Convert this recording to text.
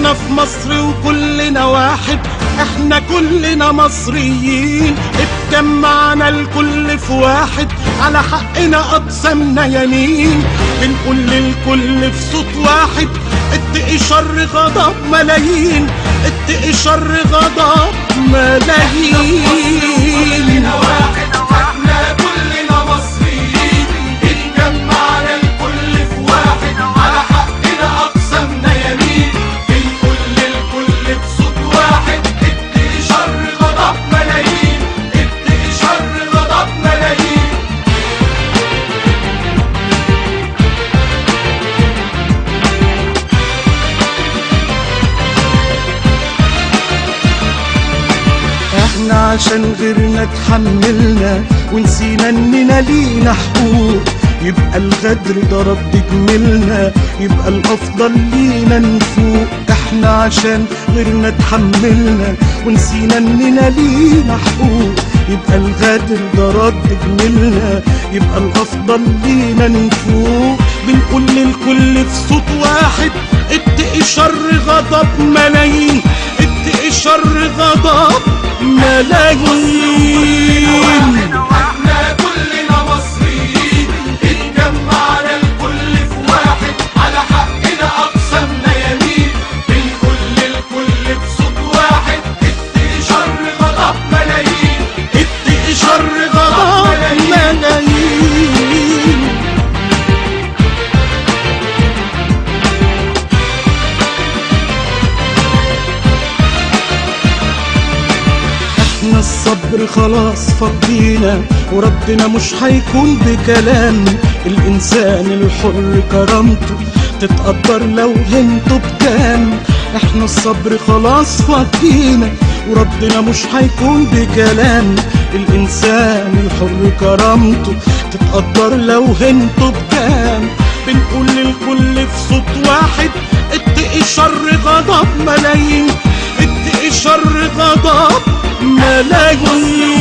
احنا في مصر وكلنا واحد، احنا كلنا مصريين، اتجمعنا الكل في واحد، على حقنا اقسمنا يمين، بنقول للكل في صوت واحد اتقي شر غضب ملايين، اتقي شر غضب ملايين. كلنا واحد، احنا كلنا مصريين، اتجمعنا الكل في واحد، على حقنا اقسمنا يمين، بنقول للكل بصوت واحد اتقي شر غضب ملايين، اتقي شر غضب ملايين. احنا عشان غيرنا اتحملنا ونسينا اننا لينا حقوق، يبقى الغدر ده رد جميلنا، يبقى الافضل لينا نفوق. احنا عشان غيرنا اتحملنا ونسينا اننا لينا حقوق، يبقى الغدر ده رد جميلنا، يبقى الافضل لينا نفوق. بنقول للكل في صوت واحد اتقي شر غضب ملايين، اتقي شر غضب ملايين. احنا كلنا مصريين، اتجمعنا الكل في واحد، على حقنا اقسمنا يمين، بنقول للكل بصوت واحد اتقي شر غضب ملايين، اتقي شر غضب ملايين. احنا الصبر خلاص فضينا، وردنا مش هيكون بكلام، الانسان الحر كرامته تتقدر لو هنته بكام. احنا الصبر خلاص فضينا، وردنا مش هيكون بكلام، الانسان الحر كرامته تتقدر لو هنته بكام. بنقول للكل في صوت واحد اتقي شر غضب ملايين، اتقي شر غضب ملايين.